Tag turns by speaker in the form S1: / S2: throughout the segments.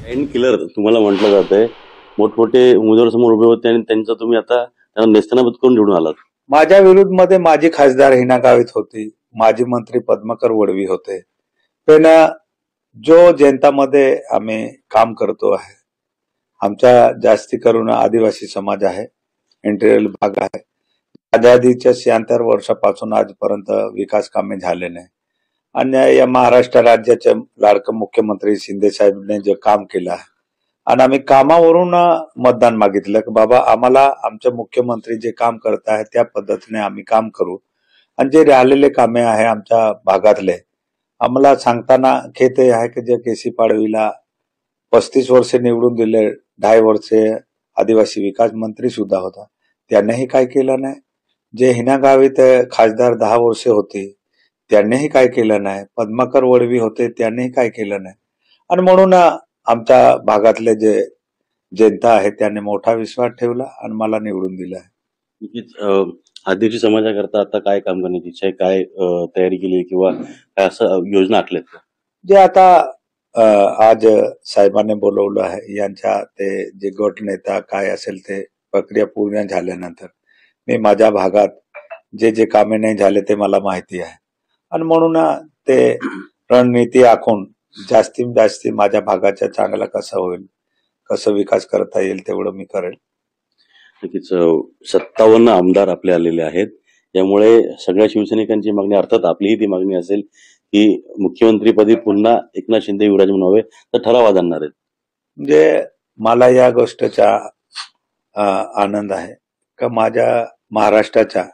S1: End killer तुम्हाला म्हटलं जातंय. मोठमोठे उमेदवार समोर उभे होते आणि त्यांचा तुम्ही आता त्यांना नेस्तनाबूत करून निवडून आलात.
S2: माझ्या विरुद्धमध्ये माजी खासदार हिना गावित होती, माजी मंत्री पद्माकर वडवी होते. पण जो जनतामध्ये आम्ही काम करतो आहे, आमच्या जास्ती करून आदिवासी समाज आहे, इंटिरियल भाग आहे. आझादीच्या 76 वर्षापासून आजपर्यंत विकास कामे झाले नाही. आणि या महाराष्ट्र राज्याचे लाडके मुख्यमंत्री शिंदे साहेबांनी जे काम केलं आहे आणि आम्ही कामावरून मतदान मागितलं की बाबा आम्हाला आमचे मुख्यमंत्री जे काम करत आहे त्या पद्धतीने आम्ही काम करू. आणि जे राहिलेले कामे आहे आमच्या भागातले आम्हाला सांगताना खेद आहे की जे केसी पाडवीला 35 वर्षे निवडून दिले, 2.5 वर्षे आदिवासी विकास मंत्री सुद्धा होता, त्यांनीही काय केलं नाही. जे हिना गावित खासदार 10 वर्षे होते त्यांनीही काय केलं नाही. पद्माकर वडवी होते त्यांनीही काय केलं नाही. आणि म्हणून आमच्या भागातले जे जनता आहे त्यांनी मोठा विश्वास ठेवला आणि मला निवडून दिला आहे.
S1: आदिवासी समाजाकरता आता काय काम करण्याची इच्छा आहे, काय तयारी केली किंवा काय असं योजना आखल्यात का?
S2: जे आता आज साहेबांनी बोलवलं आहे यांच्या ते जे गट नेता काय असेल ते प्रक्रिया पूर्ण झाल्यानंतर मी माझ्या भागात जे जे कामे नाही झाले ते मला माहिती आहे आणि म्हणून ते रणनीती आखून जास्तीत जास्त माझ्या भागाचा चांगला कसा होईल, कसं विकास करता येईल तेवढं मी करेल.
S1: नक्कीच 57 आमदार आपले आलेले आहेत. यामुळे सगळ्या शिवसैनिकांची मागणी, अर्थात आपलीही ती मागणी असेल की मुख्यमंत्रीपदी पुन्हा एकनाथ शिंदे विराजमान व्हावे, तर ठराव आणणार आहेत.
S2: म्हणजे मला या गोष्टीचा आनंद आहे का माझ्या महाराष्ट्राच्या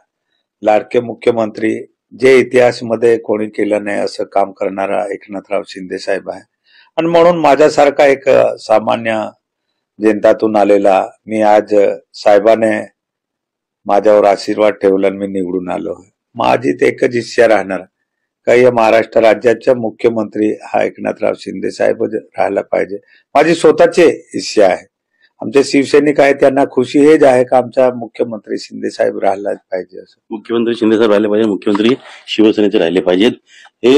S2: लाडके मुख्यमंत्री जे इतिहासमध्ये कोणी केलं नाही असं काम करणारा एकनाथराव शिंदे साहेब आहे. आणि म्हणून माझ्यासारखा एक सामान्य जनतातून आलेला मी आज साहेबाने माझ्यावर आशीर्वाद ठेवला आणि मी निवडून आलो. माझी ते एकच इच्छा राहणार का या महाराष्ट्र राज्याचा मुख्यमंत्री हा एकनाथराव शिंदे साहेब राहायला पाहिजे. माझी स्वतःची इच्छा आहे. आमचे शिवसैनिक आहे त्यांना खुशी हेच आहे का आमचा मुख्यमंत्री शिंदे साहेब राहिलाच पाहिजे. असं
S1: मुख्यमंत्री शिंदे साहेब राहिले पाहिजे, मुख्यमंत्री शिवसेनेचे राहिले पाहिजेत. हे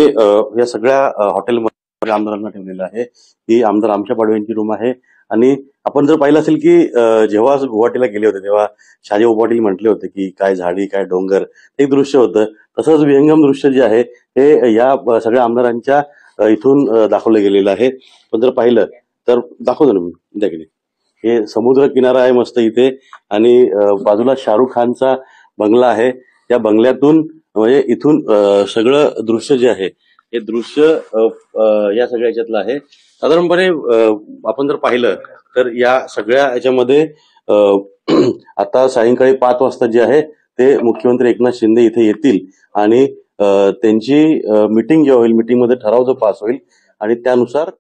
S1: या सगळ्या हॉटेलमध्ये आमदारांना ठेवलेलं आहे. ही आमदार आमच्या पाडव्यांची रूम आहे. आणि आपण जर पाहिलं असेल की जेव्हा गुवाहाटीला गेले होते तेव्हा शहाजीबाऊ पाटील म्हटले होते की काय झाडी काय डोंगर, एक दृश्य होतं. तसंच विहंगम दृश्य जे आहे हे या सगळ्या आमदारांच्या इथून दाखवलं गेलेलं आहे. पण जर पाहिलं तर दाखवतो ना मी त्याकडे, हे समुद्र किनारा आहे मस्त इथे आणि बाजूला शाहरुख खानचा बंगला आहे. या बंगल्यातून म्हणजे इथून सगळं दृश्य जे आहे हे दृश्य या सगळ्या याच्यातलं आहे. साधारणपणे आपण जर पाहिलं तर या सगळ्या याच्यामध्ये आता सायंकाळी 5 वाजता जे आहे ते मुख्यमंत्री एकनाथ शिंदे इथे येतील आणि त्यांची मीटिंग जेव्हा होईल, मीटिंगमध्ये ठराव जो पास होईल आणि त्यानुसार